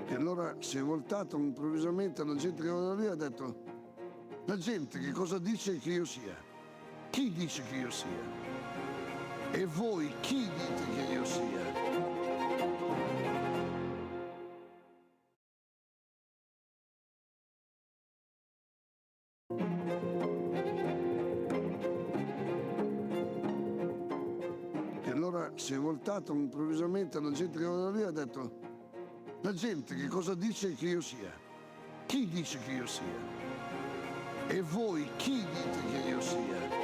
E allora si è voltato improvvisamente alla gente che era lì e ha detto: la gente che cosa dice che io sia? Chi dice che io sia? E voi chi dite che io sia? E allora si è voltato improvvisamente alla gente che era lì e ha detto: la gente che cosa dice che io sia? Chi dice che io sia? E voi chi dite che io sia?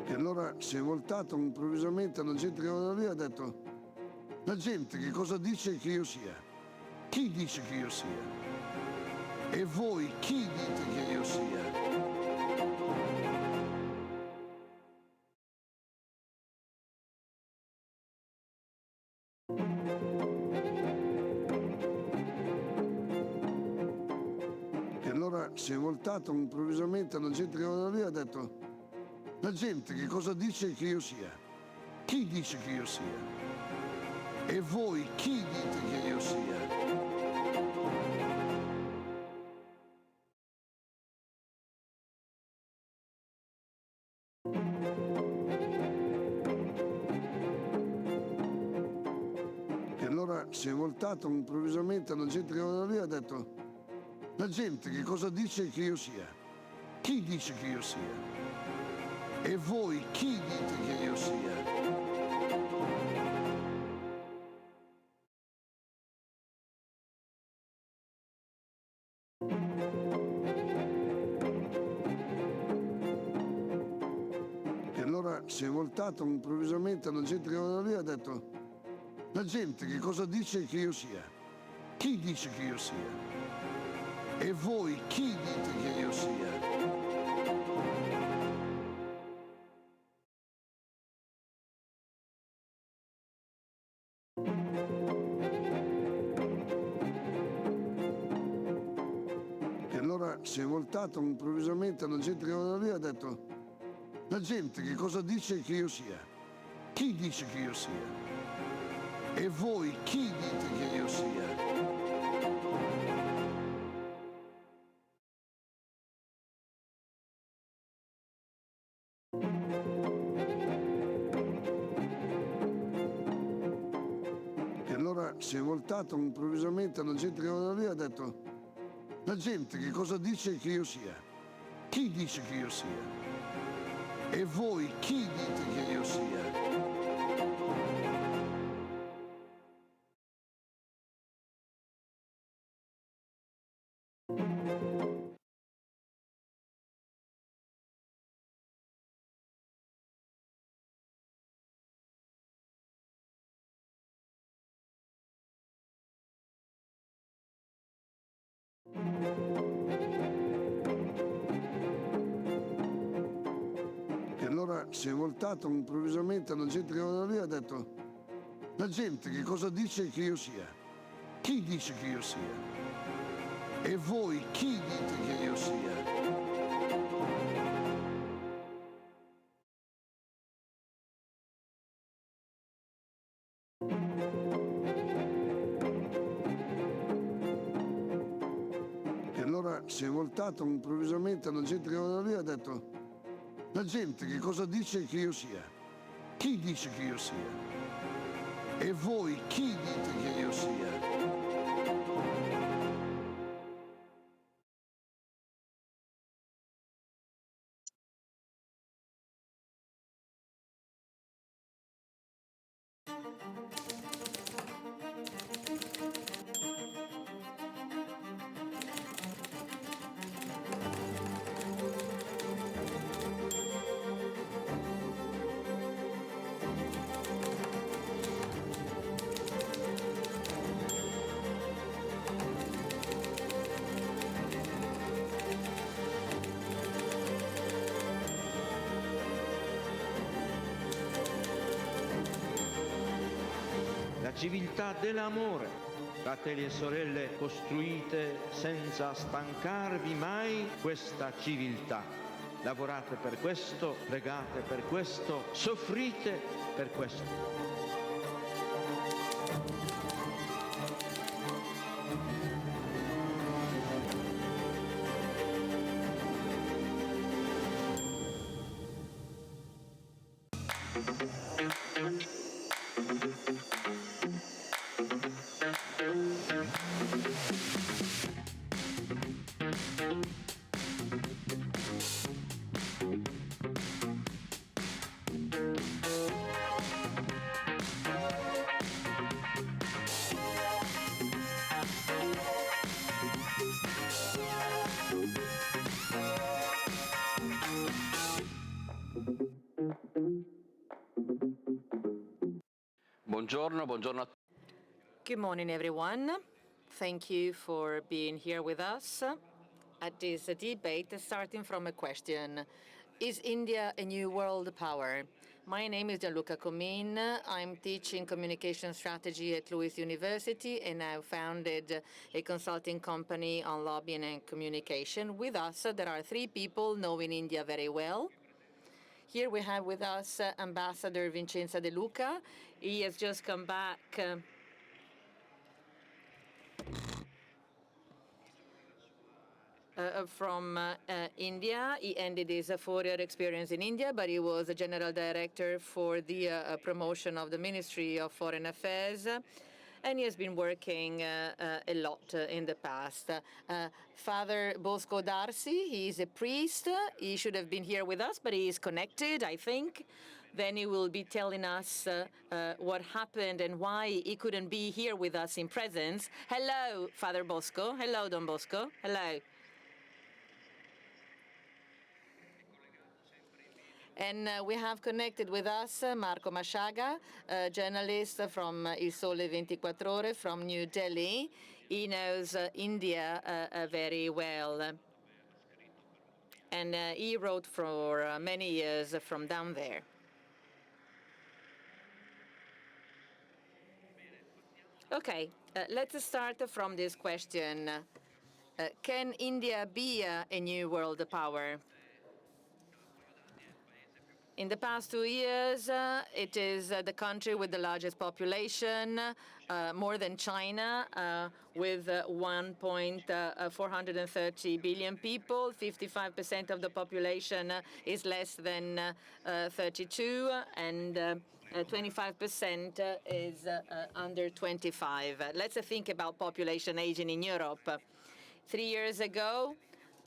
E allora si è voltato improvvisamente alla gente che era lì e ha detto: la gente che cosa dice che io sia? Chi dice che io sia? E voi chi dite che io sia? E allora si è voltato improvvisamente alla gente che era lì e ha detto: la gente che cosa dice che io sia? Chi dice che io sia? E voi chi dite che io sia? E allora si è voltato improvvisamente alla gente che era lì e ha detto: la gente che cosa dice che io sia? Chi dice che io sia? E voi chi dite che io sia? E allora si è voltato improvvisamente alla gente che era lì e ha detto: la gente che cosa dice che io sia? Chi dice che io sia? E voi chi dite che io sia? E allora si è voltato improvvisamente alla gente che era lì e ha detto: la gente che cosa dice che io sia? Chi dice che io sia? E voi chi dite che io sia? E allora si è voltato improvvisamente alla gente che era lì e ha detto: la gente che cosa dice che io sia? Chi dice che io sia? E voi chi dite che io sia? E allora si è voltato improvvisamente alla gente che era lì e ha detto: la gente che cosa dice che io sia? Chi dice che io sia? E voi chi dite che io sia? E allora si è voltato improvvisamente alla gente che era lì e ha detto: la gente che cosa dice che io sia? Chi dice che io sia? E voi chi dite che io sia? civiltà dell'amore. Fratelli e sorelle, costruite senza stancarvi mai questa civiltà. Lavorate per questo, pregate per questo, soffrite per questo. Buongiorno a tutti. Good morning, everyone. Thank you for being here with us at this debate, starting from a question. Is India a new world power? My name is Gianluca Comin. I'm teaching communication strategy at Lewis University, and I founded a consulting company on lobbying and communication. With us, there are three people knowing India very well. Here we have with us Ambassador Vincenzo de Luca. He has just come back from India. He ended his 4-year experience in India, but he was a general director for the promotion of the Ministry of Foreign Affairs. And he has been working a lot in the past. Father Bosco Darsi, he is a priest. He should have been here with us, but he is connected, I think. Then he will be telling us what happened and why he couldn't be here with us in presence. Hello, Father Bosco. Hello, Don Bosco. Hello. And we have connected with us Marco Masciaga, a journalist from Il Sole 24 Ore from New Delhi. He knows India very well. And he wrote for many years from down there. Okay, let's start from this question. Can India be a new world power? In the past 2 years, it is the country with the largest population, more than China, with 1.430 billion people. 55% of the population is less than 32, and 25% is under 25. Let's think about population aging in Europe. 3 years ago,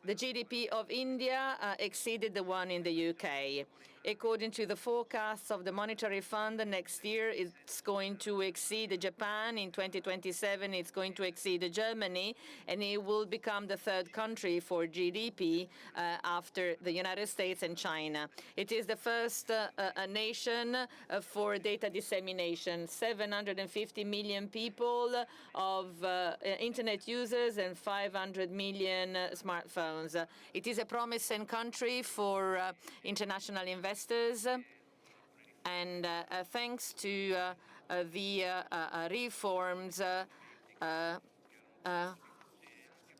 the GDP of India exceeded the one in the UK. According to the forecasts of the Monetary Fund, next year it's going to exceed Japan. In 2027, it's going to exceed Germany, and it will become the third country for GDP after the United States and China. It is the first nation for data dissemination. 750 million people of internet users and 500 million smartphones. It is a promising country for international investors, and thanks to the reforms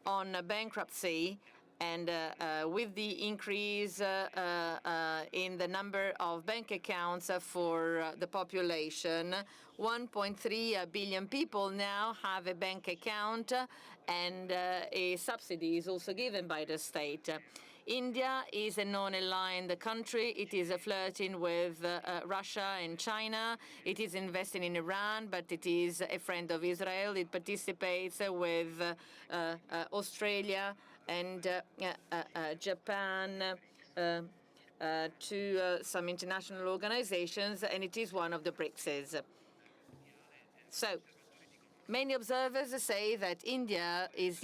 on bankruptcy, and with the increase in the number of bank accounts for the population, 1.3 billion people now have a bank account, and a subsidy is also given by the state. India is a non-aligned country. It is flirting with Russia and China. It is investing in Iran, but it is a friend of Israel. It participates with Australia and Japan to some international organizations, and it is one of the BRICS. So, many observers say that India is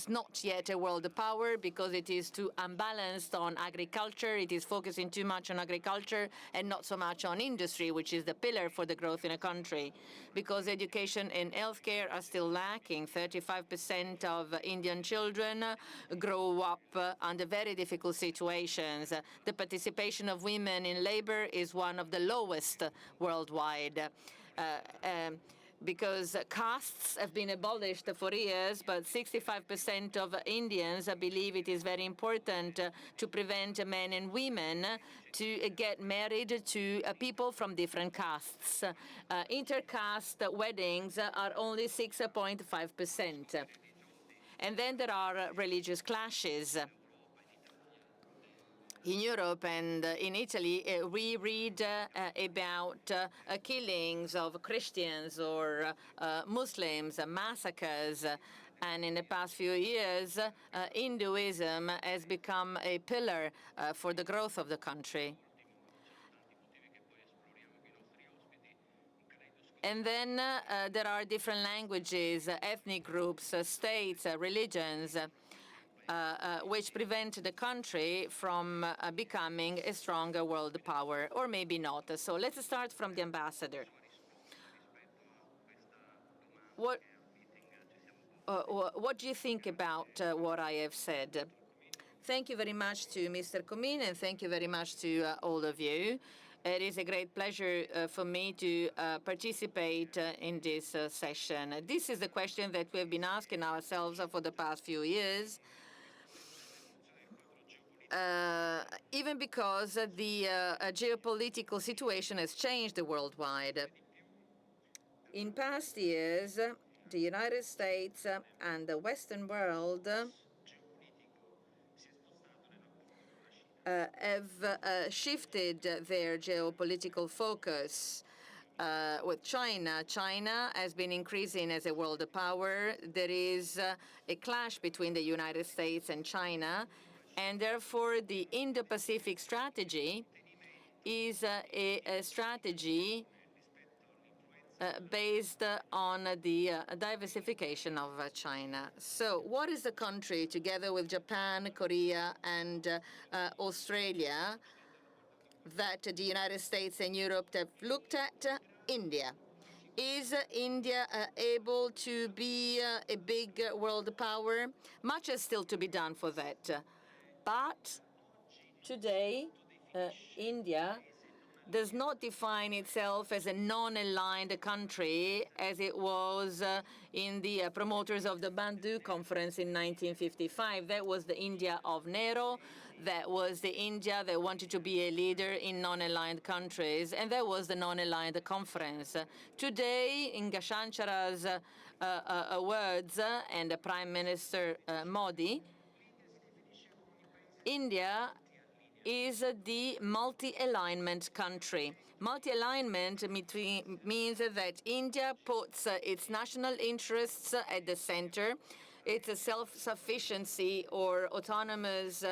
not yet a world power because it is too unbalanced on agriculture. It is focusing too much on agriculture and not so much on industry, which is the pillar for the growth in a country. Because education and healthcare are still lacking. 35% of Indian children grow up under very difficult situations. The participation of women in labor is one of the lowest worldwide. because castes have been abolished for years, but 65% of Indians believe it is very important to prevent men and women to get married to people from different castes. Intercaste weddings are only 6.5%. And then there are religious clashes. In Europe and in Italy, we read about killings of Christians or Muslims, massacres, and in the past few years, Hinduism has become a pillar for the growth of the country. And then there are different languages, ethnic groups, states, religions, which prevent the country from becoming a stronger world power, or maybe not. So let's start from the ambassador. What do you think about what I have said? Thank you very much to Mr. Comin, and thank you very much to all of you. It is a great pleasure for me to participate in this session. This is the question that we have been asking ourselves for the past few years. Even because the geopolitical situation has changed worldwide. In past years, the United States and the Western world have shifted their geopolitical focus. With China. China has been increasing as a world power. There is a clash between the United States and China, and therefore the Indo-Pacific strategy is a strategy based on the diversification of China. So what is the country, together with Japan, Korea, and Australia, that the United States and Europe have looked at? India. Is India able to be a big world power? Much is still to be done for that. But today, India does not define itself as a non-aligned country as it was in the promoters of the Bandung Conference in 1955. That was the India of Nehru. That was the India that wanted to be a leader in non-aligned countries, and that was the non-aligned conference. Today, in Gashanchara's words and the Prime Minister Modi, India is the multi-alignment country. Multi-alignment means that India puts its national interests at the center. Its self-sufficiency or autonomous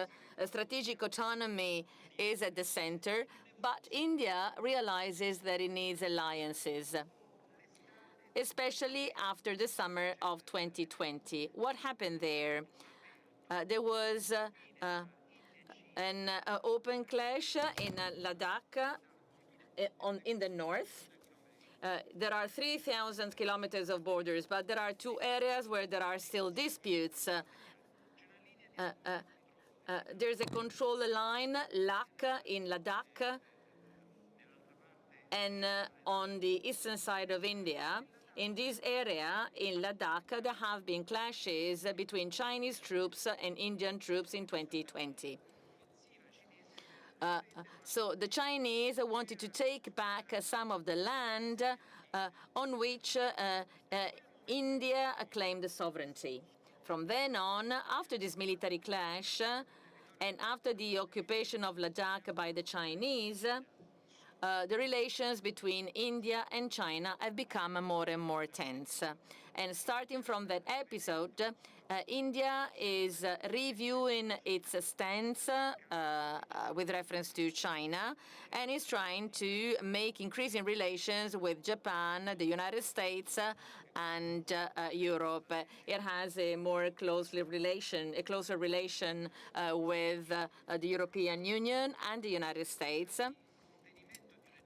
strategic autonomy is at the center. But India realizes that it needs alliances, especially after the summer of 2020. What happened there? There was an open clash in Ladakh in the north. There are 3,000 kilometers of borders, but there are two areas where there are still disputes. There's a control line, LAC, in Ladakh, and on the eastern side of India. In this area, in Ladakh, there have been clashes between Chinese troops and Indian troops in 2020. So the Chinese wanted to take back some of the land on which India claimed sovereignty. From then on, after this military clash and after the occupation of Ladakh by the Chinese, the relations between India and China have become more and more tense. And starting from that episode, India is reviewing its stance with reference to China and is trying to make increasing relations with Japan, the United States, and Europe. It has a closer relation with the European Union and the United States,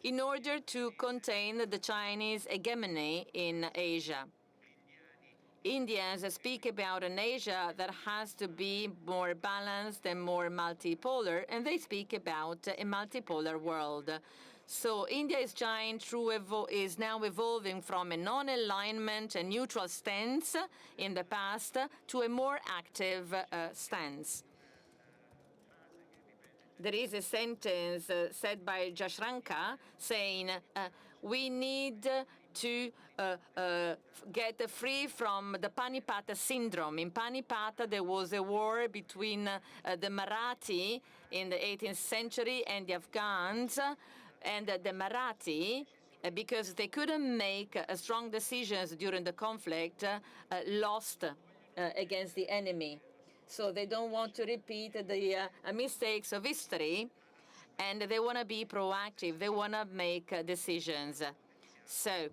in order to contain the Chinese hegemony in Asia. Indians speak about an Asia that has to be more balanced and more multipolar, and they speak about a multipolar world. So India is now evolving from a non-alignment and neutral stance in the past to a more active stance. There is a sentence said by Jasranka saying, we need to get free from the Panipata syndrome. In Panipata, there was a war between the Marathi in the 18th century and the Afghans, and the Marathi, because they couldn't make strong decisions during the conflict, lost against the enemy. So they don't want to repeat the mistakes of history, and they want to be proactive. They want to make decisions. So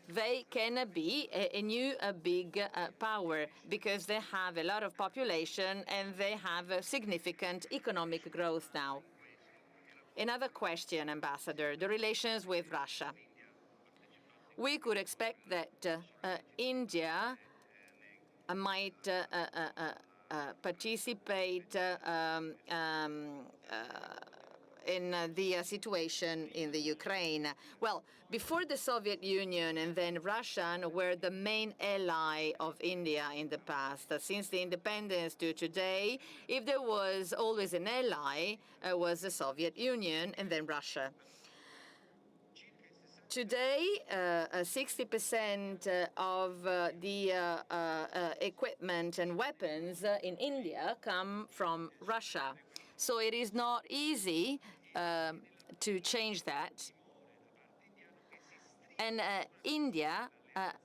they can be a new big power because they have a lot of population and they have significant economic growth now. Another question, Ambassador, the relations with Russia. We could expect that India might participate in the situation in the Ukraine. Well, before the Soviet Union and then Russia were the main ally of India in the past. Since the independence to today, if there was always an ally, was the Soviet Union and then Russia. Today, 60% of the equipment and weapons in India come from Russia. So it is not easy to change that. And India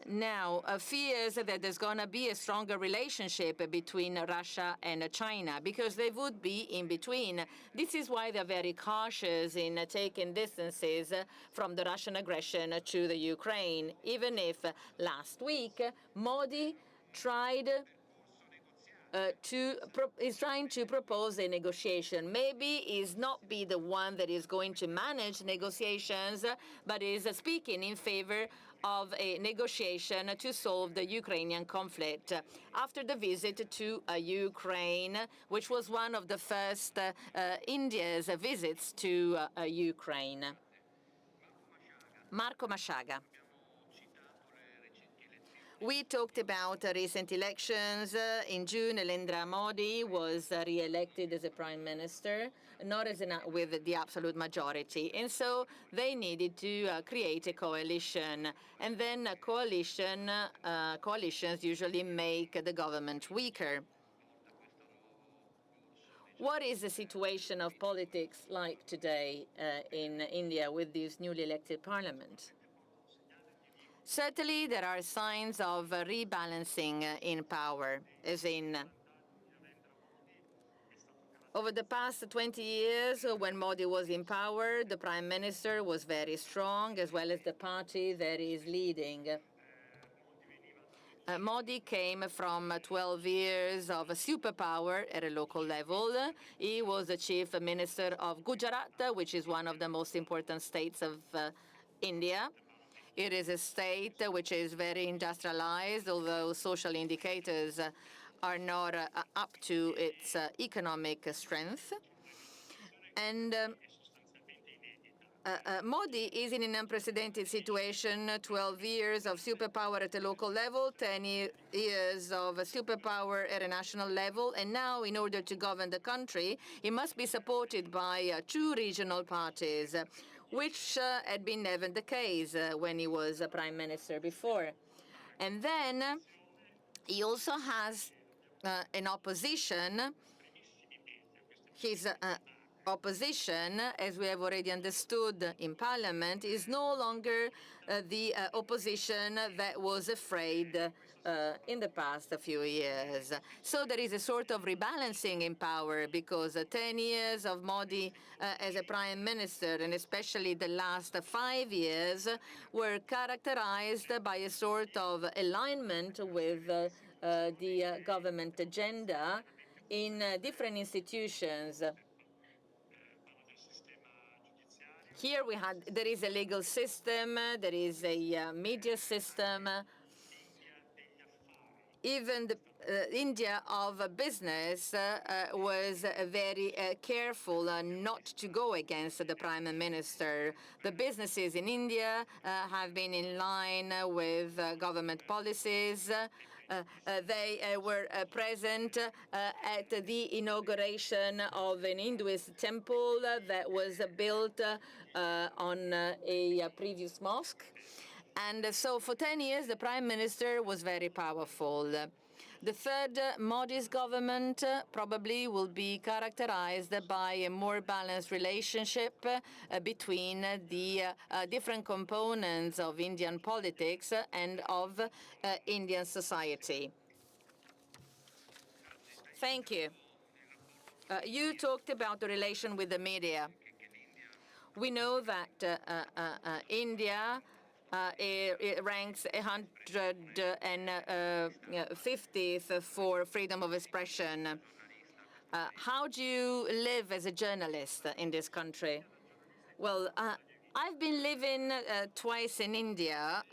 now fears that there's going to be a stronger relationship between Russia and China because they would be in between. This is why they're very cautious in taking distances from the Russian aggression to the Ukraine, even if last week Modi is trying to propose a negotiation. Maybe is not be the one that is going to manage negotiations, but is speaking in favor of a negotiation to solve the Ukrainian conflict. After the visit to Ukraine, which was one of the first India's visits to Ukraine. Marco Masciaga. We talked about recent elections. In June, Narendra Modi was re-elected as a prime minister, not with the absolute majority. And so they needed to create a coalition. And then coalitions usually make the government weaker. What is the situation of politics like today in India with this newly elected parliament? Certainly, there are signs of rebalancing in power, as in over the past 20 years, when Modi was in power, the prime minister was very strong, as well as the party that is leading. Modi came from 12 years of a superpower at a local level. He was the chief minister of Gujarat, which is one of the most important states of India. It is a state which is very industrialized, although social indicators are not up to its economic strength. And Modi is in an unprecedented situation, 12 years of superpower at a local level, 10 years of superpower at a national level, and now in order to govern the country, he must be supported by two regional parties, which had been never the case when he was prime minister before. And then he also has an opposition. His opposition, as we have already understood in Parliament, is no longer the opposition that was afraid in the past few years. So there is a sort of rebalancing in power because 10 years of Modi as a prime minister, and especially the last 5 years, were characterized by a sort of alignment with the government agenda in different institutions. Here there is a legal system, there is a media system. Even India of business was very careful not to go against the Prime Minister. The businesses in India have been in line with government policies. They were present at the inauguration of an Hinduist temple that was built on a previous mosque. And so for 10 years, the Prime Minister was very powerful. The third Modi's government probably will be characterized by a more balanced relationship between the different components of Indian politics and of Indian society. Thank you. You talked about the relation with the media. We know that India it ranks 150th for freedom of expression. How do you live as a journalist in this country? Well, I've been living twice in India.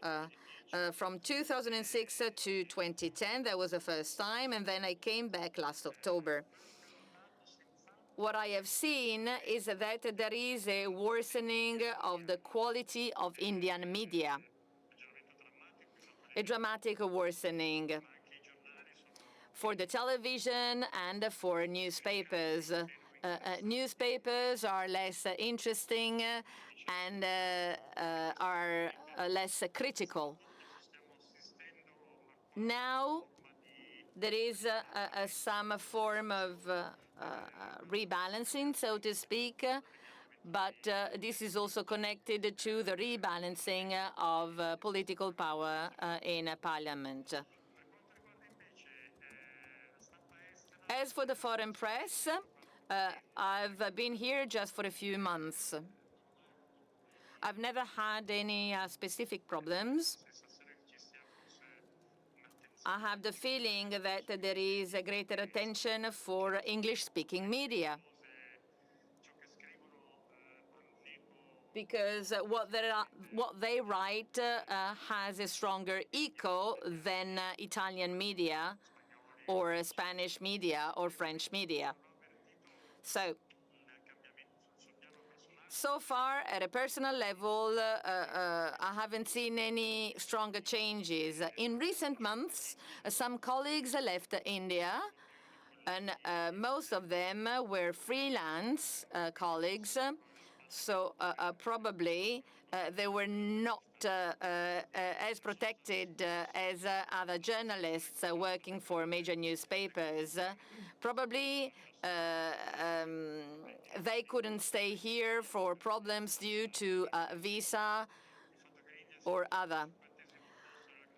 From 2006 to 2010, that was the first time, and then I came back last October. What I have seen is that there is a worsening of the quality of Indian media, a dramatic worsening for the television and for newspapers. Newspapers are less interesting and are less critical. Now, there is some form of rebalancing, so to speak, but this is also connected to the rebalancing of political power in Parliament. As for the foreign press, I've been here just for a few months. I've never had any specific problems. I have the feeling that there is a greater attention for English-speaking media, because what they write has a stronger echo than Italian media or Spanish media or French media. So far, at a personal level, I haven't seen any stronger changes. In recent months, some colleagues left India, and most of them were freelance colleagues, so probably they were not as protected as other journalists working for major newspapers. Probably they couldn't stay here for problems due to visa or other.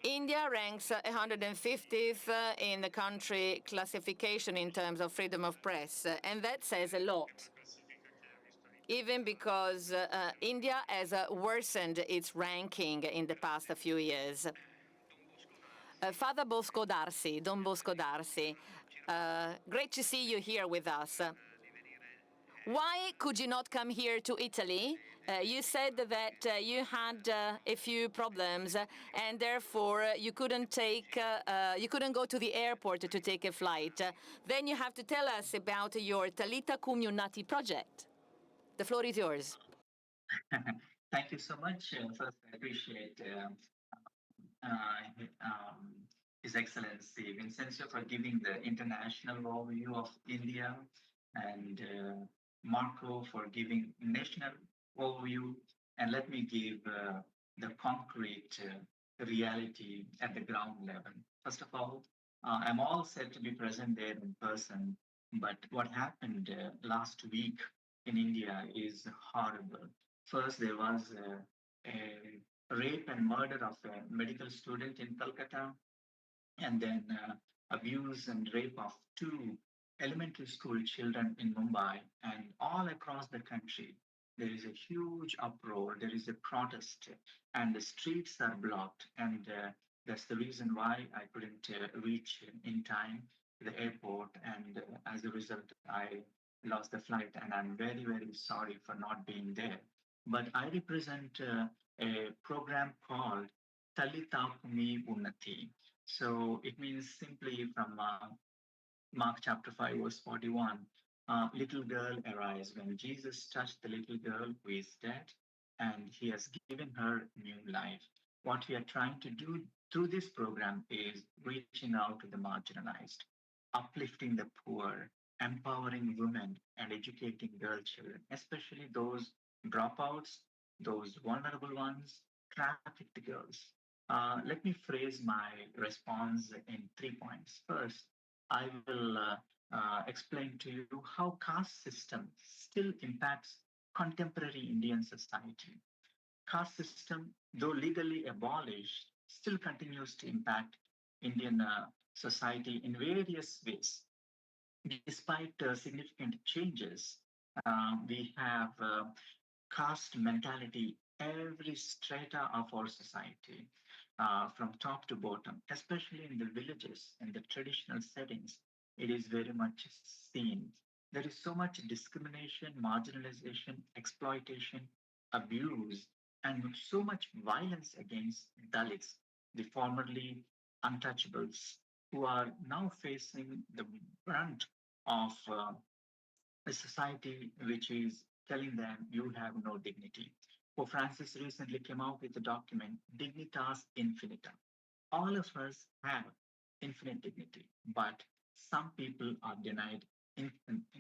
India ranks 150th in the country classification in terms of freedom of press, and that says a lot, even because India has worsened its ranking in the past few years. Father Bosco Darsi, Don Bosco Darsi, great to see you here with us. Why could you not come here to Italy? You said that you had a few problems, and therefore you couldn't go to the airport to take a flight. Then you have to tell us about your Talita Cum Iunati project. The floor is yours. Thank you so much. First, I appreciate His Excellency Vincenzo for giving the international overview of India, and Marco for giving national overview. And let me give the concrete reality at the ground level. First of all, I'm all set to be present there in person, but what happened last week in India is horrible. First, there was a rape and murder of a medical student in Calcutta, and then abuse and rape of 2 elementary school children in Mumbai, and all across the country. There is a huge uproar, there is a protest, and the streets are blocked. And that's the reason why I couldn't reach in time to the airport. And as a result, I lost the flight, and I'm very, very sorry for not being there. But I represent a program called Talita Kumi Unnati. So it means simply from Mark chapter 5, verse 41, little girl arise when Jesus touched the little girl who is dead and he has given her new life. What we are trying to do through this program is reaching out to the marginalized, uplifting the poor, empowering women, and educating girl children, especially those dropouts, those vulnerable ones, trafficked girls. Let me phrase my response in 3 points. First, I will explain to you how caste system still impacts contemporary Indian society. Caste system, though legally abolished, still continues to impact Indian society in various ways. Despite significant changes, we have caste mentality every strata of our society, from top to bottom, especially in the villages and the traditional settings. It is very much seen. There is so much discrimination, marginalization, exploitation, abuse, and so much violence against Dalits, the formerly untouchables, who are now facing the brunt of a society which is telling them you have no dignity. Pope Francis recently came out with a document, Dignitas Infinita. All of us have infinite dignity, but some people are denied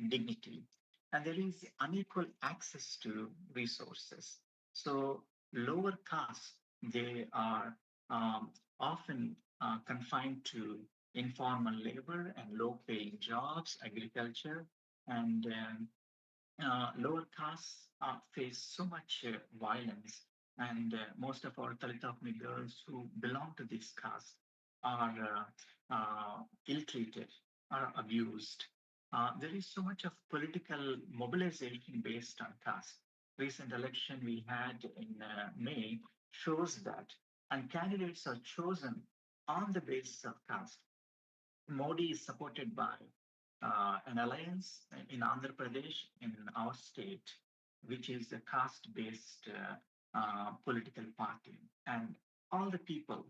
dignity. And there is unequal access to resources. So lower castes, they are often confined to informal labor and low paying jobs, agriculture, and lower castes face so much violence, and most of our Dalit girls who belong to this caste are ill-treated, are abused. There is so much of political mobilization based on caste. Recent election we had in May shows that, and candidates are chosen on the basis of caste. Modi is supported by an alliance in Andhra Pradesh, in our state, which is a caste-based political party. And all the people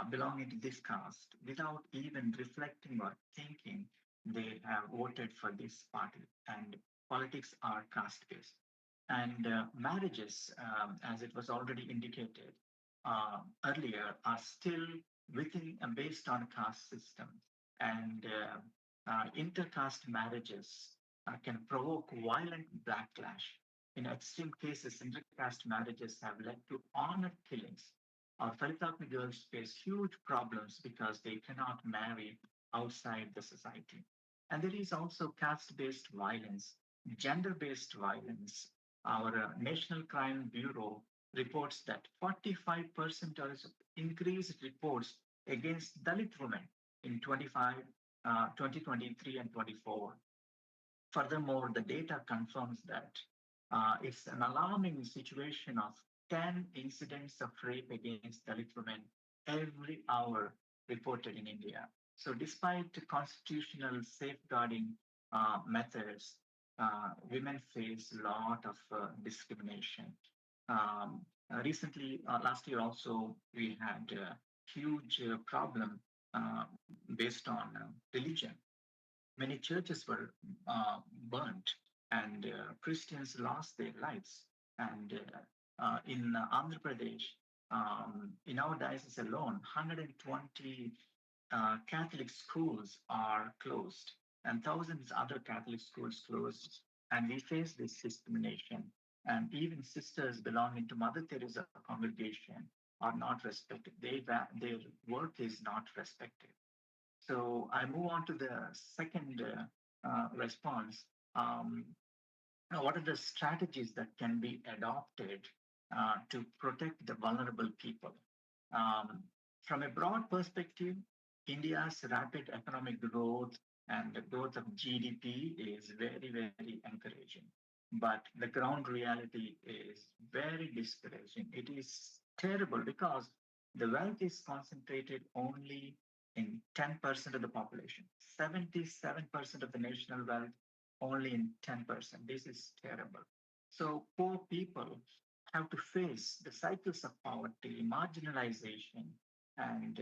belonging to this caste, without even reflecting or thinking, they have voted for this party. And politics are caste-based. And marriages, as it was already indicated earlier, are still within based on caste system. And intercaste marriages can provoke violent backlash. In extreme cases, intercaste marriages have led to honor killings. Our Dalit girls face huge problems because they cannot marry outside the society. And there is also caste-based violence, gender-based violence. Our National Crime Bureau reports that 45% of increased reports against Dalit women in 2023 and 24. Furthermore, the data confirms that it's an alarming situation of 10 incidents of rape against Dalit women every hour reported in India. So despite the constitutional safeguarding methods, women face a lot of discrimination. Recently, last year also, we had a huge problem uh, based on religion. Many churches were burnt, and Christians lost their lives. And in Andhra Pradesh, in our diocese alone, 120 Catholic schools are closed, and thousands other Catholic schools closed. And we face this discrimination. And even sisters belonging to Mother Teresa congregation are not respected. Their work is not respected. So I move on to the second response. Now, what are the strategies that can be adopted to protect the vulnerable people? Um, from a broad perspective, India's rapid economic growth and the growth of GDP is very, very encouraging. But the ground reality is very discouraging. It is terrible because the wealth is concentrated only in 10% of the population, 77% of the national wealth only in 10%. This is terrible. So poor people have to face the cycles of poverty, marginalization, and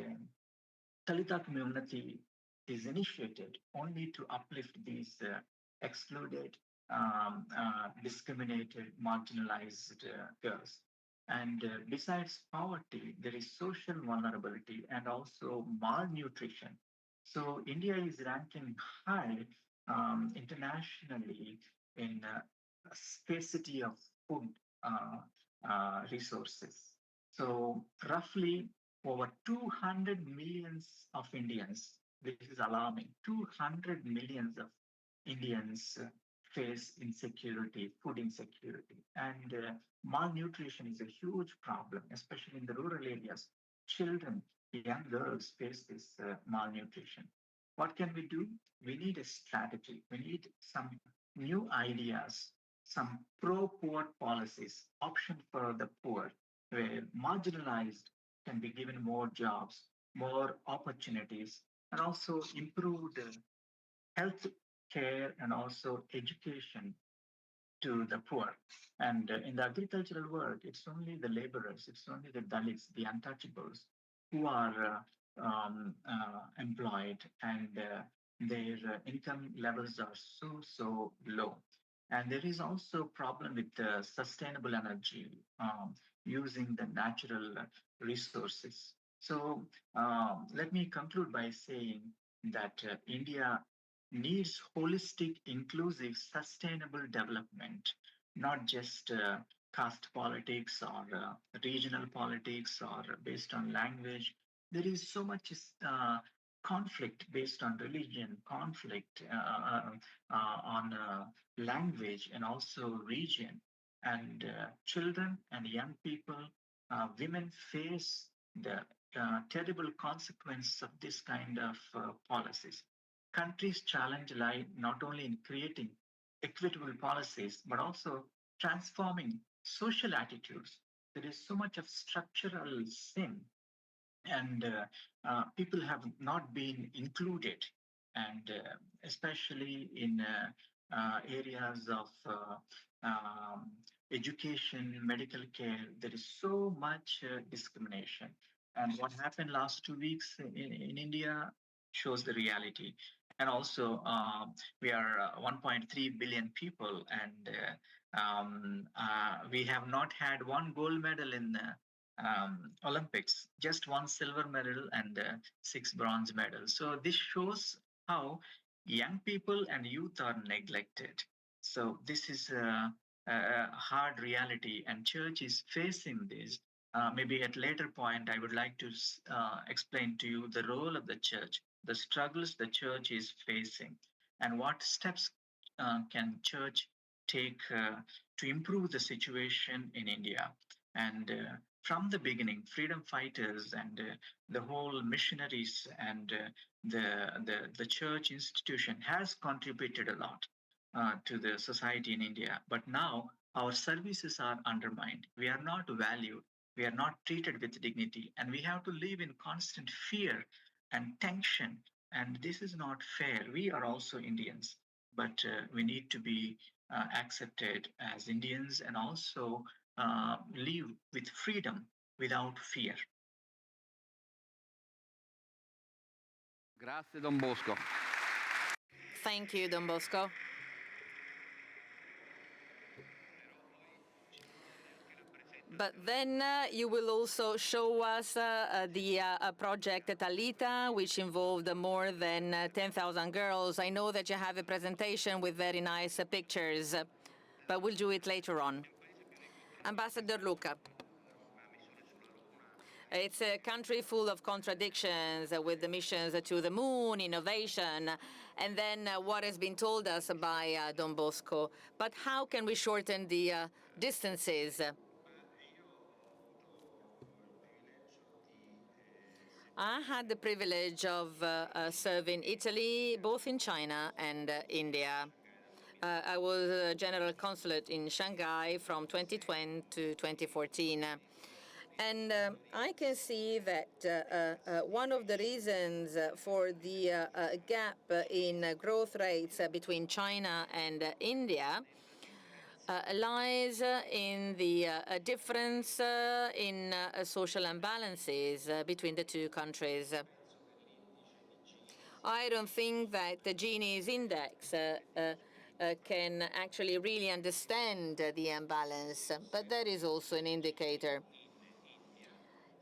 Dalita community is initiated only to uplift these excluded, discriminated, marginalized girls. And besides poverty, there is social vulnerability and also malnutrition. So India is ranking high internationally in scarcity of food resources. So roughly over 200 millions of Indians, this is alarming, 200 millions of Indians face insecurity, food insecurity. And malnutrition is a huge problem, especially in the rural areas. Children, young girls face this malnutrition. What can we do? We need a strategy. We need some new ideas, some pro-poor policies, option for the poor, where marginalized can be given more jobs, more opportunities, and also improved health care and also education to the poor. And in the agricultural world, it's only the laborers, it's only the Dalits, the untouchables, who are employed, and their income levels are so low. And there is also a problem with sustainable energy, using the natural resources. So let me conclude by saying that India needs holistic, inclusive, sustainable development, not just caste politics or regional politics or based on language. There is so much conflict based on religion, conflict on language, and also region. And children and young people, women face the terrible consequences of this kind of policies. Countries' challenge lie not only in creating equitable policies, but also transforming social attitudes. There is so much of structural sin, and people have not been included, and especially in areas of education, medical care, there is so much discrimination. And what happened last 2 weeks in India shows the reality. And also, we are 1.3 billion people, and we have not had one gold medal in Olympics, just one silver medal and 6 bronze medals. So this shows how young people and youth are neglected. So this is a hard reality, and church is facing this. Maybe at later point, I would like to explain to you the role of the church, the struggles the church is facing, and what steps can church take to improve the situation in India. And from the beginning, freedom fighters and the whole missionaries and the church institution has contributed a lot to the society in India. But now our services are undermined. We are not valued. We are not treated with dignity, and we have to live in constant fear and tension. And this is not fair. We are also Indians, but we need to be accepted as Indians, and also live with freedom without fear. Grazie, Don Bosco. Thank you, Don Bosco. But then you will also show us the project Talita, which involved more than 10,000 girls. I know that you have a presentation with very nice pictures, but we'll do it later on. Ambassador Luca. It's a country full of contradictions, with the missions to the moon, innovation, and then what has been told us by Don Bosco. But how can we shorten the distances? I had the privilege of serving Italy, both in China and India. I was a general consulate in Shanghai from 2020 to 2014. And I can see that one of the reasons for the gap in growth rates between China and India lies in the difference in social imbalances between the two countries. I don't think that the Gini's index can actually really understand the imbalance, but that is also an indicator.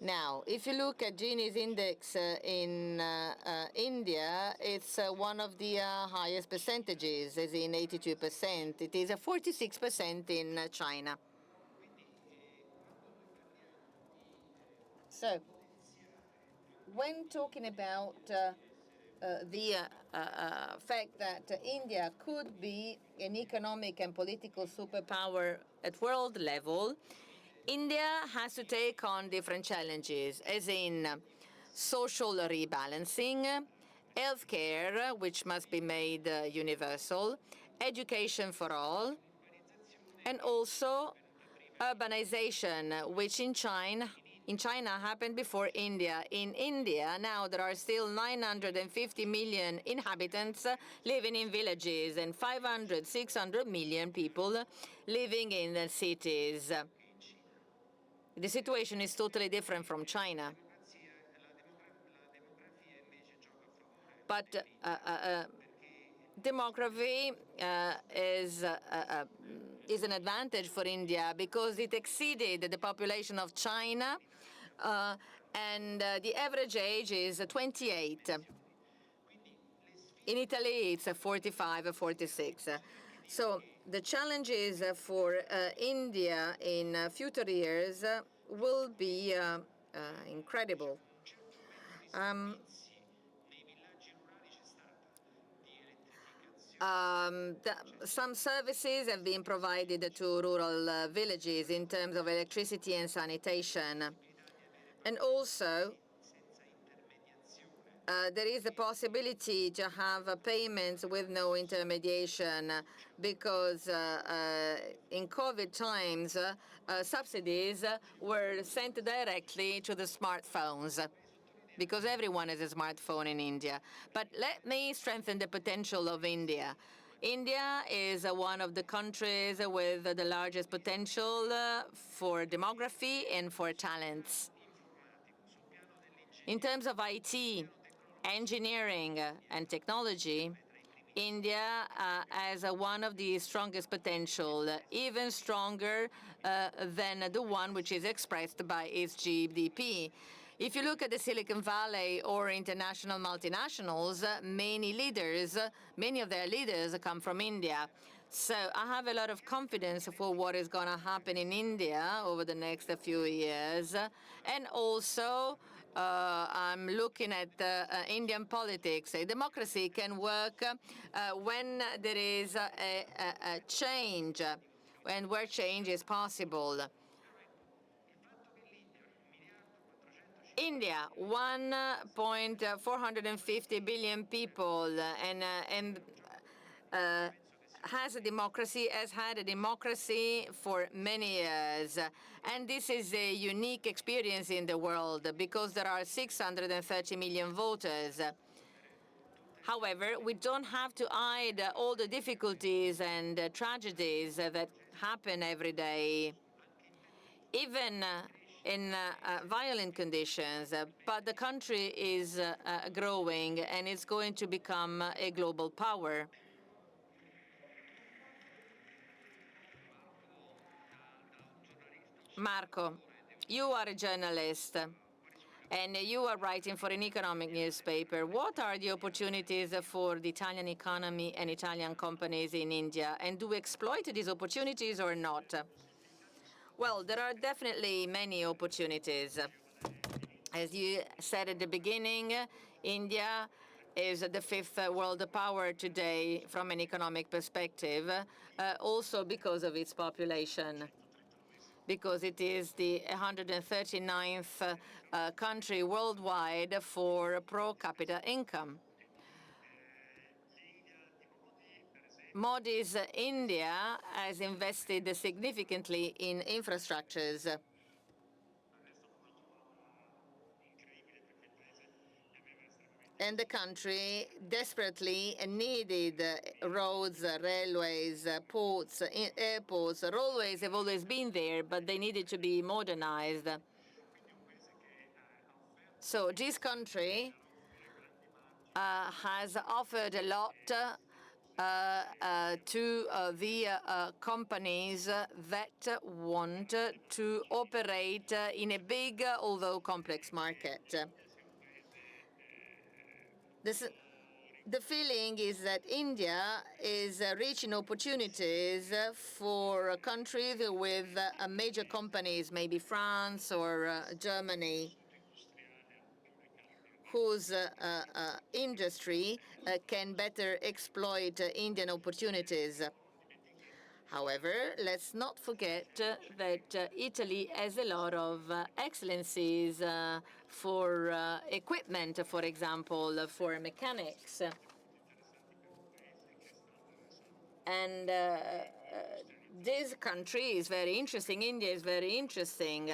Now, if you look at Gini's index in India, it's one of the highest percentages, as in 82%. It is 46% in China. So, when talking about the fact that India could be an economic and political superpower at world level, India has to take on different challenges, as in social rebalancing, healthcare, which must be made universal, education for all, and also urbanization, which in China happened before India. In India, now there are still 950 million inhabitants living in villages and 500, 600 million people living in the cities. The situation is totally different from China. But demography is an advantage for India because it exceeded the population of China, and the average age is 28. In Italy, it's 45 or 46. So the challenges for India in future years will be incredible. Some services have been provided to rural villages in terms of electricity and sanitation. And also, there is the possibility to have payments with no intermediation because in COVID times, subsidies were sent directly to the smartphones because everyone has a smartphone in India. But let me strengthen the potential of India. India is one of the countries with the largest potential for demography and for talents. In terms of IT, engineering, and technology, India has one of the strongest potential, even stronger than the one which is expressed by its GDP. If you look at the Silicon Valley or international multinationals, many of their leaders come from India. So I have a lot of confidence for what is going to happen in India over the next few years. And also, I'm looking at Indian politics. Democracy can work when there is a change, and where change is possible. India, 1.450 billion people, and has had a democracy for many years. And this is a unique experience in the world because there are 630 million voters. However, we don't have to hide all the difficulties and tragedies that happen every day, even in violent conditions, but the country is growing and it's going to become a global power. Marco, you are a journalist and you are writing for an economic newspaper. What are the opportunities for the Italian economy and Italian companies in India? And do we exploit these opportunities or not? Well, there are definitely many opportunities. As you said at the beginning, India is the fifth world power today from an economic perspective, also because of its population, because it is the 139th country worldwide for per capita income. Modi's India has invested significantly in infrastructures. And the country desperately needed roads, railways, ports, airports. Railways have always been there, but they needed to be modernized. So this country has offered a lot to the companies that want to operate in a big, although complex market. The feeling is that India is reaching opportunities for countries with major companies, maybe France or Germany, whose industry can better exploit Indian opportunities. However, let's not forget that Italy has a lot of excellencies for equipment, for example, for mechanics. And this country is very interesting. India is very interesting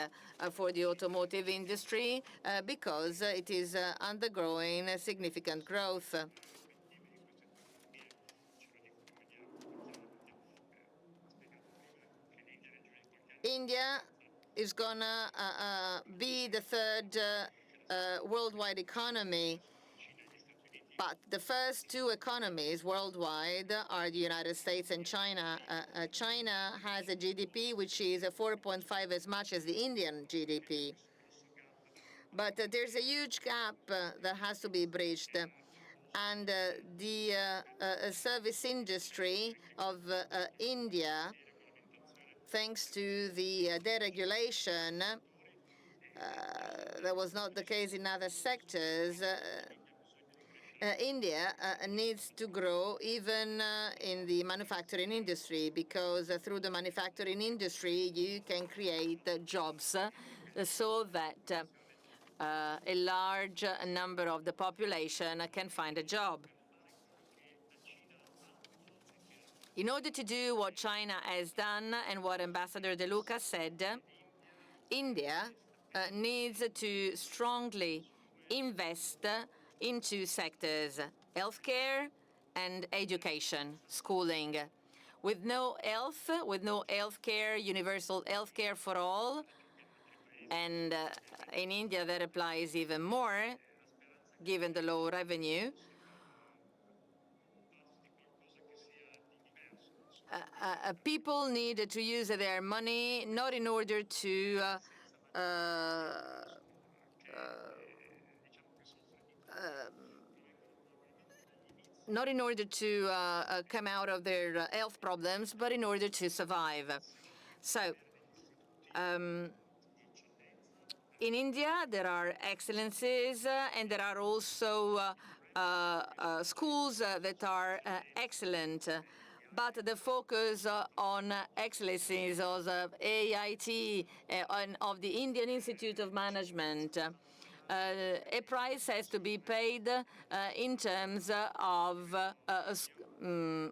for the automotive industry because it is undergoing significant growth. India is gonna be the third worldwide economy, but the first two economies worldwide are the United States and China. China has a GDP which is 4.5 as much as the Indian GDP. But there's a huge gap that has to be bridged. And the service industry of India, thanks to the deregulation, that was not the case in other sectors. India needs to grow even in the manufacturing industry, because through the manufacturing industry you can create jobs so that a large number of the population can find a job. In order to do what China has done and what Ambassador De Luca said, India needs to strongly invest in two sectors: healthcare and education, schooling. With no healthcare, universal healthcare for all, and in India that applies even more, given the low revenue, people need to use their money not in order to come out of their health problems, but in order to survive. So, in India, there are excellencies, and there are also schools that are excellent. But the focus on excellencies of AIT and of the Indian Institute of Management, a price has to be paid in terms of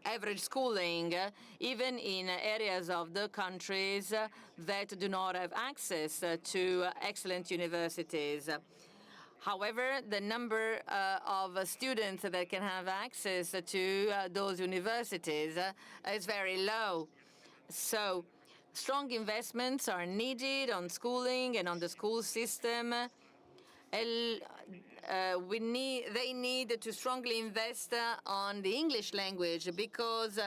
average schooling, even in areas of the countries that do not have access to excellent universities. However, the number of students that can have access to those universities is very low. So strong investments are needed on schooling and on the school system. They need to strongly invest on the English language, because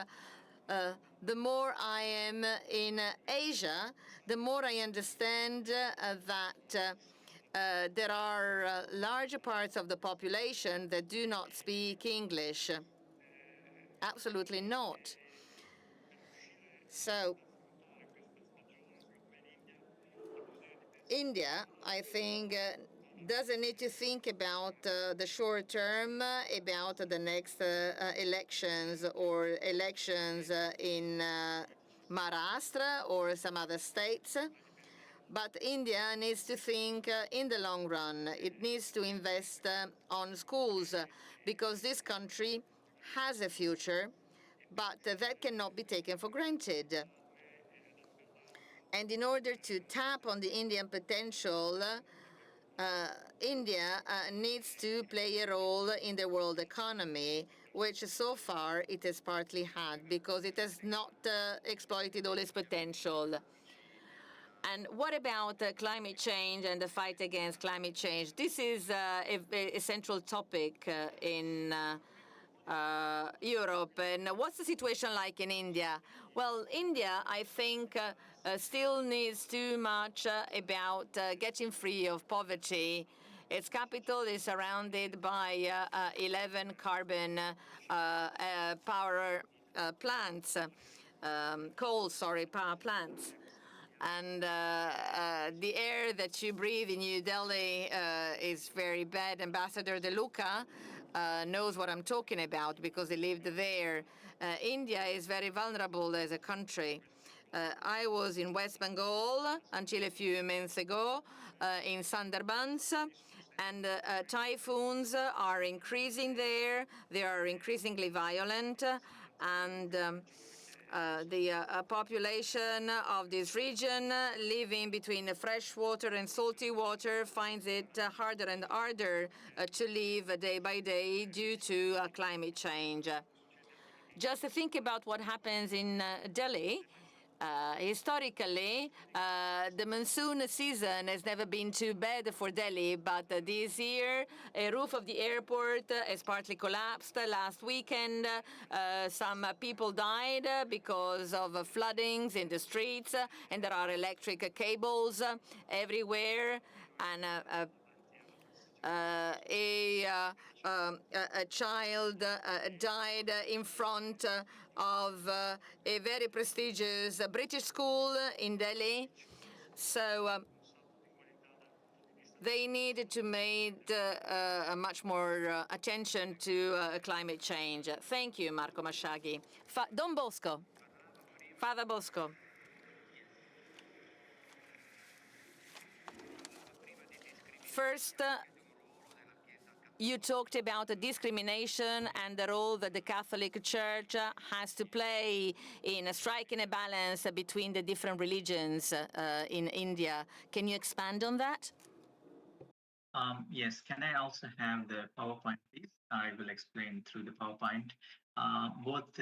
the more I am in Asia, the more I understand that there are large parts of the population that do not speak English. Absolutely not. So India, I think, doesn't need to think about the short term, about the next elections or elections in Maharashtra or some other states. But India needs to think in the long run. It needs to invest on schools, because this country has a future, but that cannot be taken for granted. And in order to tap on the Indian potential, India needs to play a role in the world economy, which so far it has partly had, because it has not exploited all its potential. And what about climate change and the fight against climate change? This is a central topic in Europe. And what's the situation like in India? Well, India, I think, still needs too much about getting free of poverty. Its capital is surrounded by 11 carbon power plants, power plants. And the air that you breathe in New Delhi is very bad. Ambassador De Luca knows what I'm talking about because he lived there. India is very vulnerable as a country. I was in West Bengal until a few months ago in Sundarbans, and typhoons are increasing there. They are increasingly violent, and the population of this region living between the fresh water and salty water finds it harder and harder to live day by day due to climate change. Just to think about what happens in Delhi. Historically, the monsoon season has never been too bad for Delhi, but this year, a roof of the airport has partly collapsed. Last weekend, some people died because of floodings in the streets, and there are electric cables everywhere. And a child died in front of a very prestigious British school in Delhi. So they needed to make much more attention to climate change. Thank you, Marco Masciagi. Don Bosco. Father Bosco. First, you talked about the discrimination and the role that the Catholic Church has to play in striking a balance between the different religions in India. Can you expand on that? Yes, can I also have the PowerPoint, please? I will explain through the PowerPoint. Both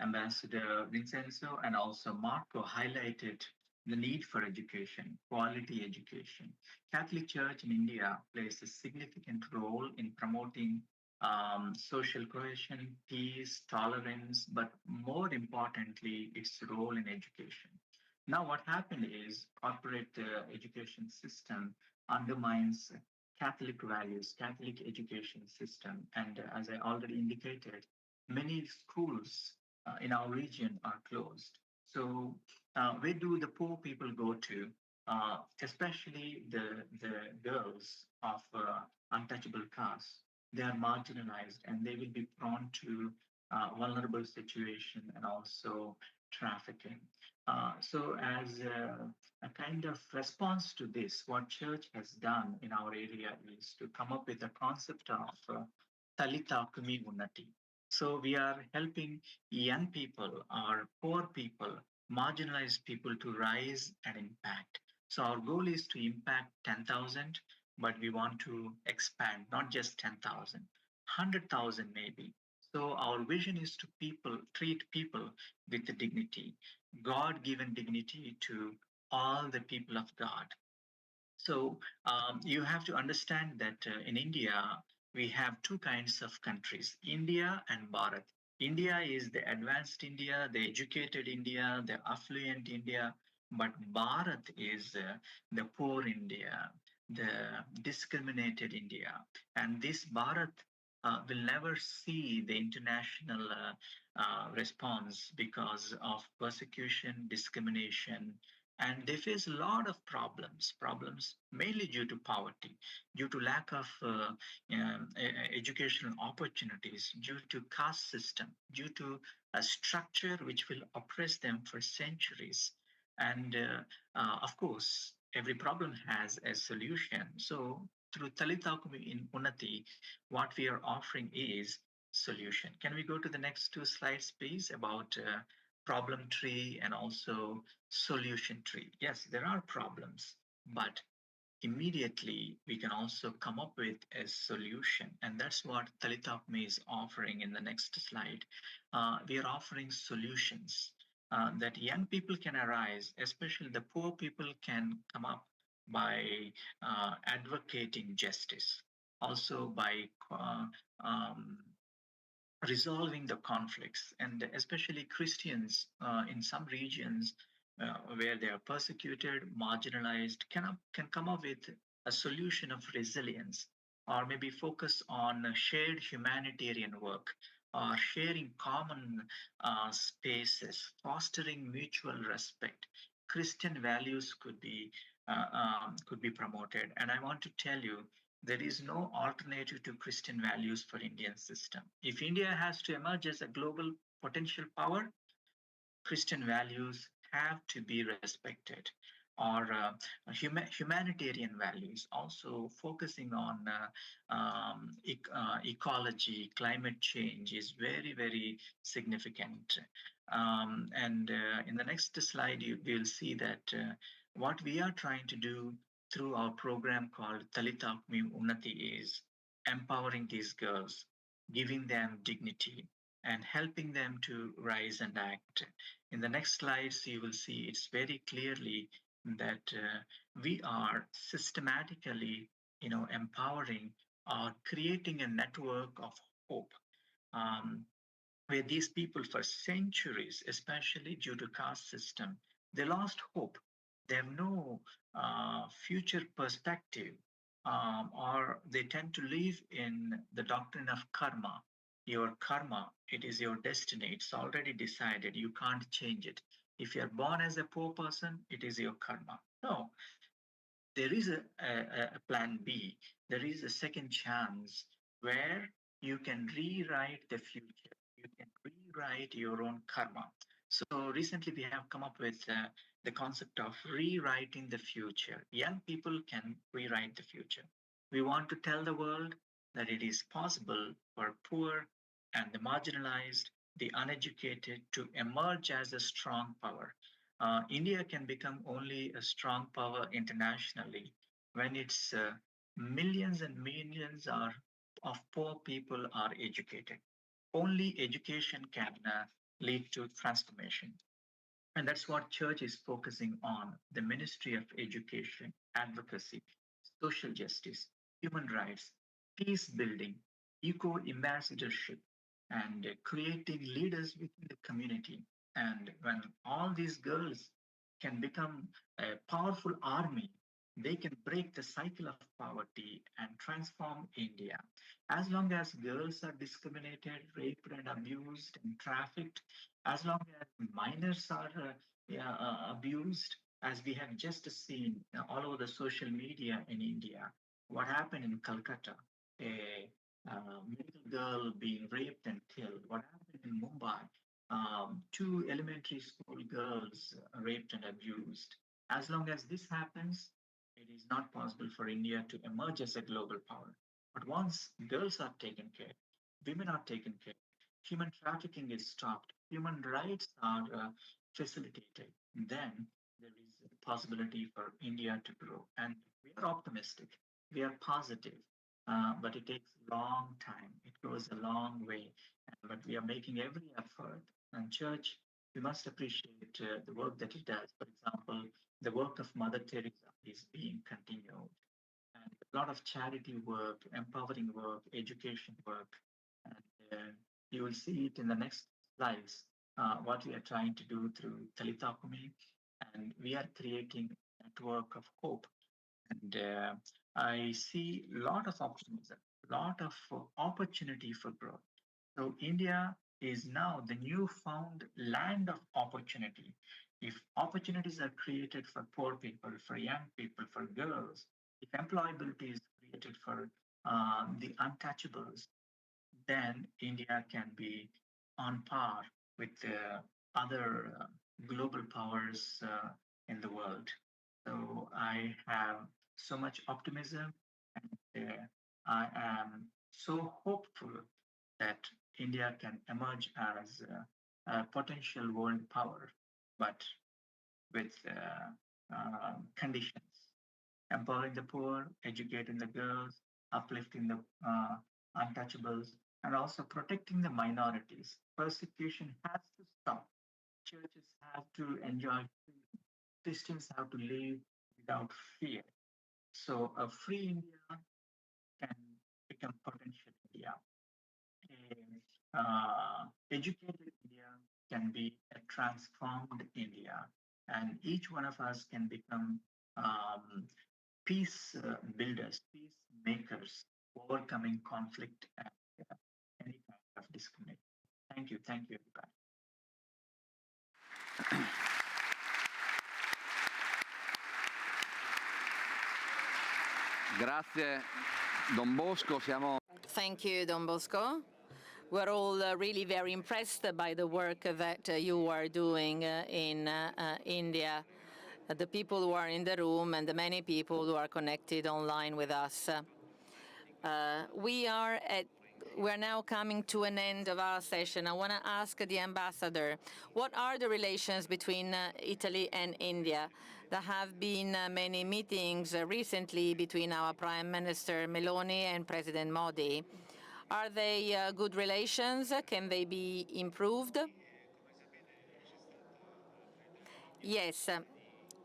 Ambassador Vincenzo and also Marco highlighted the need for education, quality education. Catholic Church in India plays a significant role in promoting social cohesion, peace, tolerance, but more importantly, its role in education. Now, what happened is corporate education system undermines Catholic values, Catholic education system. And as I already indicated, many schools in our region are closed. So where do the poor people go to? Especially the girls of untouchable castes. They are marginalized and they will be prone to vulnerable situation and also trafficking. So as a kind of response to this, what church has done in our area is to come up with a concept of Talita Kumi Unnati. So we are helping young people or poor people, marginalized people to rise and impact. So our goal is to impact 10,000, but we want to expand, not just 10,000, 100,000 maybe. So our vision is to treat people with dignity, God-given dignity to all the people of God. So you have to understand that in India, we have two kinds of countries, India and Bharat. India is the advanced India, the educated India, the affluent India, but Bharat is the poor India, the discriminated India. And this Bharat will never see the international response because of persecution, discrimination, and they face a lot of problems mainly due to poverty, due to lack of educational opportunities, due to caste system, due to a structure which will oppress them for centuries. And of course, every problem has a solution. So through Talita in Unnati, what we are offering is solution. Can we go to the next two slides, please, about problem tree and also solution tree? Yes, there are problems, but immediately we can also come up with a solution. And that's what Talitapme is offering in the next slide. We are offering solutions. that young people can arise, especially the poor people can come up by advocating justice, also by um, resolving the conflicts, and especially Christians in some regions where they are persecuted, marginalized, can come up with a solution of resilience, or maybe focus on shared humanitarian work, or sharing common spaces, fostering mutual respect. Christian values could be promoted, and I want to tell you there is no alternative to Christian values for Indian system. If India has to emerge as a global potential power, Christian values have to be respected, or humanitarian values, also focusing on ecology, climate change is very, very significant. And in the next slide, you will see that what we are trying to do through our program called Talitakmi Unnati is empowering these girls, giving them dignity, and helping them to rise and act. In the next slides, you will see it's very clearly that we are systematically, empowering or creating a network of hope, um, where these people for centuries, especially due to caste system, they lost hope. They have no future perspective, or they tend to live in the doctrine of karma. Your karma, it is your destiny. It's already decided. You can't change it. If you're born as a poor person, it is your karma. No, there is a plan B. There is a second chance where you can rewrite the future. You can rewrite your own karma. So recently we have come up with the concept of rewriting the future. Young people can rewrite the future. We want to tell the world that it is possible for poor and the marginalized, the uneducated to emerge as a strong power. India can become only a strong power internationally when its millions and millions of poor people are educated. Only education can lead to transformation. And that's what church is focusing on, the ministry of education, advocacy, social justice, human rights, peace building, eco ambassadorship, and creating leaders within the community. And when all these girls can become a powerful army, they can break the cycle of poverty and transform India. As long as girls are discriminated, raped, and abused and trafficked, as long as minors are abused, as we have just seen all over the social media in India, what happened in Calcutta, a medical girl being raped and killed, what happened in Mumbai, two elementary school girls raped and abused. As long as this happens, it is not possible for India to emerge as a global power. But once girls are taken care, women are taken care, human trafficking is stopped, human rights are facilitated, then there is a possibility for India to grow. And we are optimistic, we are positive, but it takes a long time. It goes a long way, but we are making every effort. And church, we must appreciate the work that it does. For example, the work of Mother Teresa is being continued, and a lot of charity work, empowering work, education work. And you will see it in the next slides, what we are trying to do through Talitakumi. And we are creating a network of hope. And I see a lot of optimism, a lot of opportunity for growth. So India is now the newfound land of opportunity. If opportunities are created for poor people, for young people, for girls, if employability is created for the untouchables, then India can be on par with other global powers in the world. So I have so much optimism, and I am so hopeful that India can emerge as a potential world power, but with conditions: empowering the poor, educating the girls, uplifting the untouchables, and also protecting the minorities. Persecution has to stop. churches have to enjoy freedom. Christians have to live without fear. So a free India can become potential India. Educated India can be a transformed India, and each one of us can become peace builders, peace makers, overcoming conflict and any kind of discrimination. Thank you, everybody. Grazie, Don Bosco. Thank you, Don Bosco. We're all really very impressed by the work that you are doing in India, the people who are in the room and the many people who are connected online with us. We're now coming to an end of our session. I want to ask the ambassador, what are the relations between Italy and India? There have been many meetings recently between our Prime Minister Meloni and President Modi. Are they good relations? Can they be improved? Yes.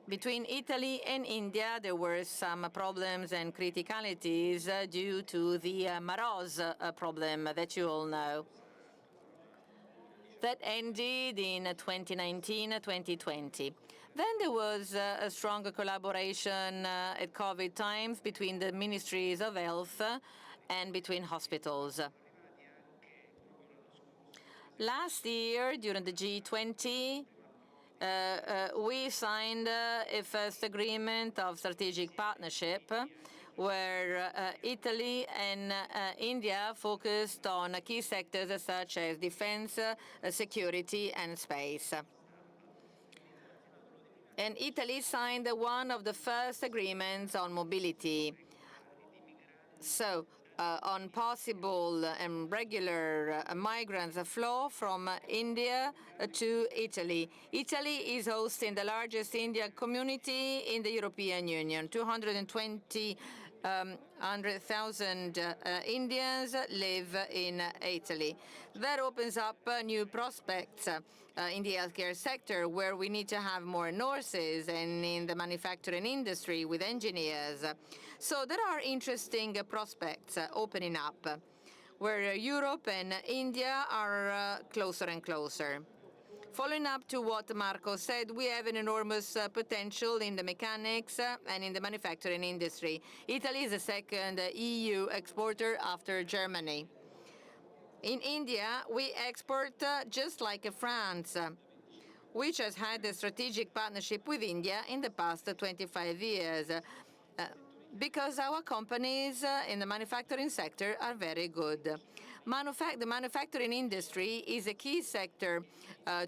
Between Italy and India, there were some problems and criticalities due to the Maroz problem that you all know. That ended in 2019-2020. Then there was a stronger collaboration at COVID times between the Ministries of Health and between hospitals. Last year, during the G20, we signed a first agreement of strategic partnership where Italy and India focused on key sectors such as defense, security, and space. And Italy signed one of the first agreements on mobility. So, on possible and regular migrants flow from India to Italy. Italy is hosting the largest Indian community in the European Union. 220,000 Indians live in Italy. That opens up new prospects in the healthcare sector, where we need to have more nurses, and in the manufacturing industry with engineers. So there are interesting prospects opening up, where Europe and India are closer and closer. Following up to what Marco said, we have an enormous potential in the mechanics and in the manufacturing industry. Italy is the second EU exporter after Germany. In India, we export just like France, which has had a strategic partnership with India in the past 25 years. Because our companies in the manufacturing sector are very good. The manufacturing industry is a key sector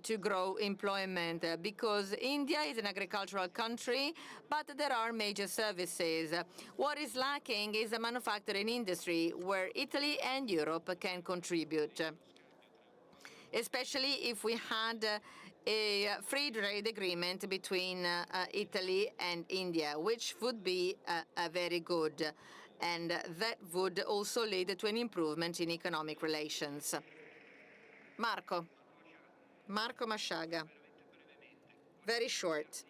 to grow employment because India is an agricultural country, but there are major services. What is lacking is a manufacturing industry where Italy and Europe can contribute, especially if we had a free trade agreement between Italy and India, which would be very good, and that would also lead to an improvement in economic relations. Marco Masciaga, very short.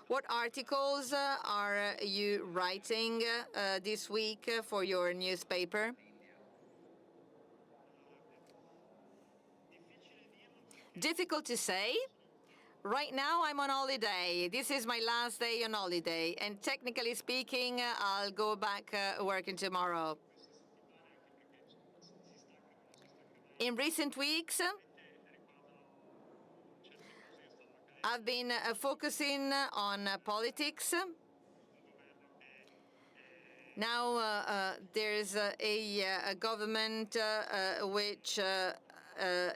What articles are you writing this week for your newspaper? Difficult to say. Right now, I'm on holiday. This is my last day on holiday. And technically speaking, I'll go back working tomorrow. In recent weeks, I've been focusing on politics. Now there's a government which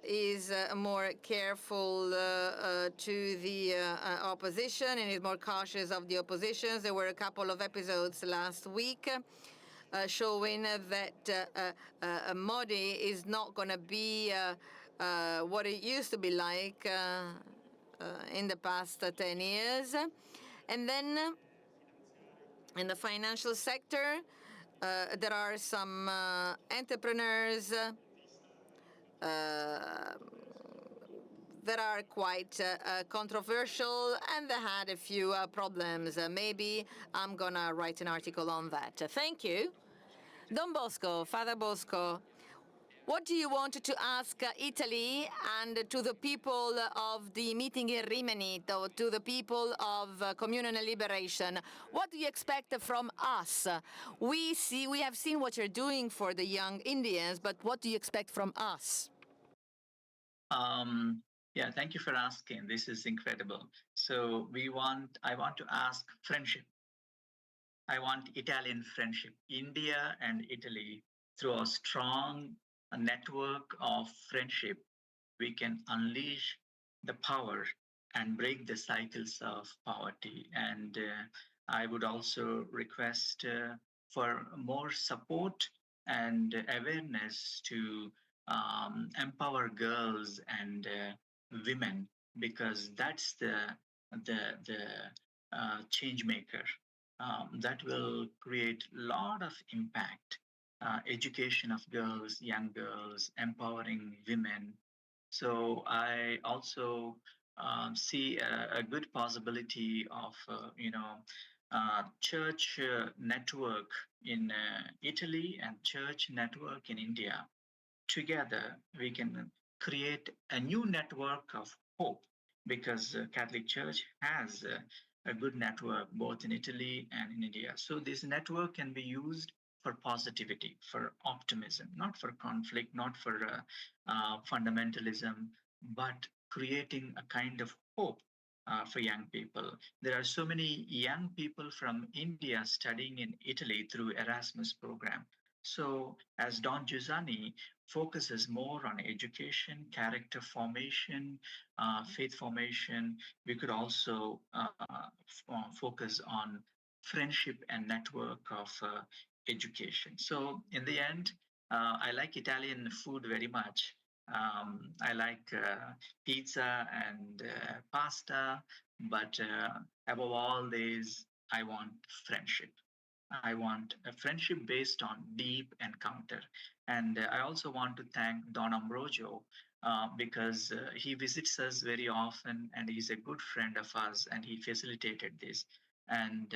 is more careful to the opposition and is more cautious of the opposition. There were a couple of episodes last week showing that Modi is not going to be what it used to be like in the past 10 years. And then in the financial sector, there are some entrepreneurs that are quite controversial, and they had a few problems. Maybe I'm going to write an article on that. Thank you. Don Bosco, Father Bosco, what do you want to ask Italy and to the people of the meeting in Rimini, to the people of Communion and Liberation? What do you expect from us? We have seen what you're doing for the young Indians, but what do you expect from us? Yeah, thank you for asking. This is incredible. So I want to ask friendship. I want Italian friendship. India and Italy, through a strong network of friendship, we can unleash the power and break the cycles of poverty. And I would also request for more support and awareness to empower girls and women, because that's the change maker. That will create a lot of impact. Education of girls, young girls, empowering women. So I also see a good possibility of church network in Italy and church network in India. Together we can create a new network of hope, because Catholic Church has a good network both in Italy and in India. So this network can be used for positivity, for optimism, not for conflict, not for fundamentalism, but creating a kind of hope for young people. There are so many young people from India studying in Italy through Erasmus program. So as Don Giussani focuses more on education, character formation, faith formation, we could also focus on friendship and network of education. So in the end, I like Italian food very much. I like pizza and pasta, but above all these, I want friendship. I want a friendship based on deep encounter. And I also want to thank Don Ambrogio because he visits us very often and he's a good friend of us and he facilitated this. And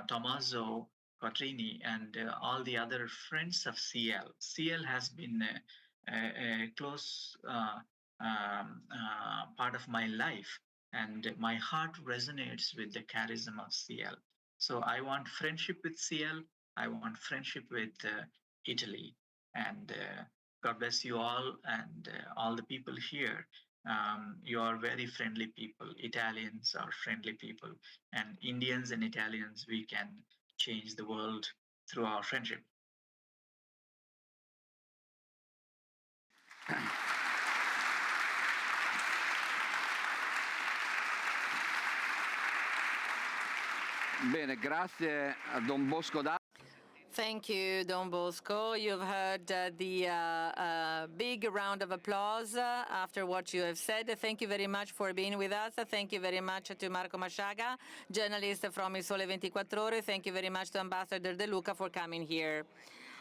Tommaso Quattrini and all the other friends of CL. CL has been a close part of my life, and my heart resonates with the charism of CL. So I want friendship with CL. I want friendship with Italy. And God bless you all and all the people here. You are very friendly people. Italians are friendly people. And Indians and Italians, we can change the world through our friendship. Bene, grazie a Don Bosco. Thank you, Don Bosco. You've heard the big round of applause after what you have said. Thank you very much for being with us. Thank you very much to Marco Masciaga, journalist from Il Sole 24 Ore. Thank you very much to Ambassador De Luca for coming here.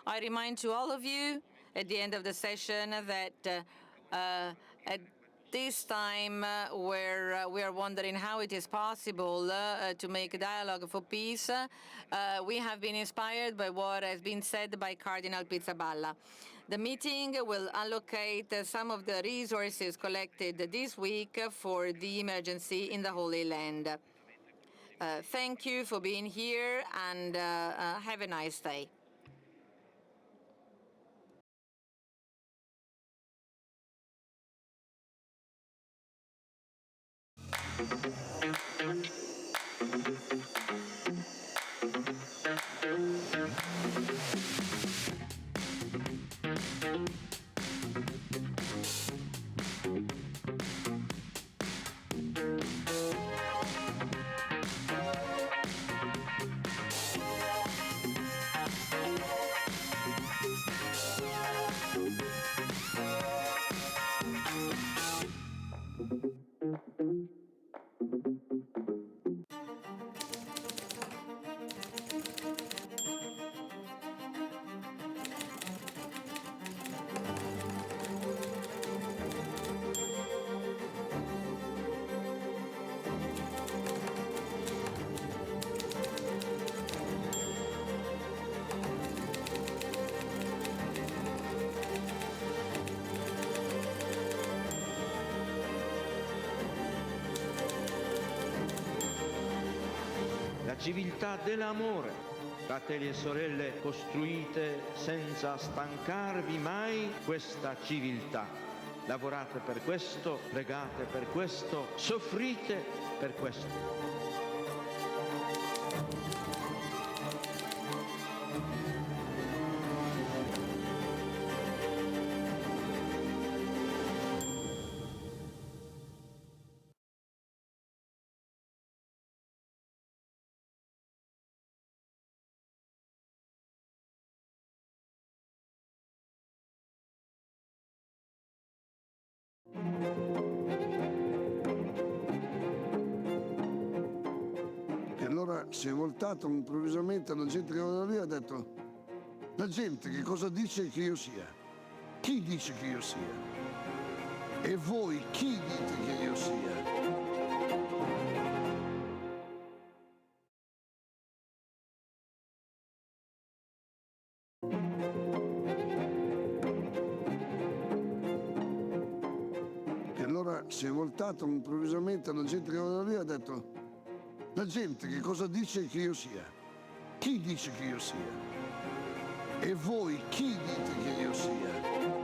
I remind to all of you at the end of the session that at this time where we are wondering how it is possible to make a dialogue for peace, we have been inspired by what has been said by Cardinal Pizzaballa. The meeting will allocate some of the resources collected this week for the emergency in the Holy Land. Thank you for being here and have a nice day. civiltà dell'amore. Fratelli e sorelle, costruite senza stancarvi mai questa civiltà. Lavorate per questo, pregate per questo, soffrite per questo. E allora si è voltato improvvisamente alla gente che era lì e ha detto: la gente che cosa dice che io sia? Chi dice che io sia? E voi chi dite che io sia? E allora si è voltato improvvisamente alla gente che era lì e ha detto: la gente che cosa dice che io sia? Chi dice che io sia? E voi chi dite che io sia?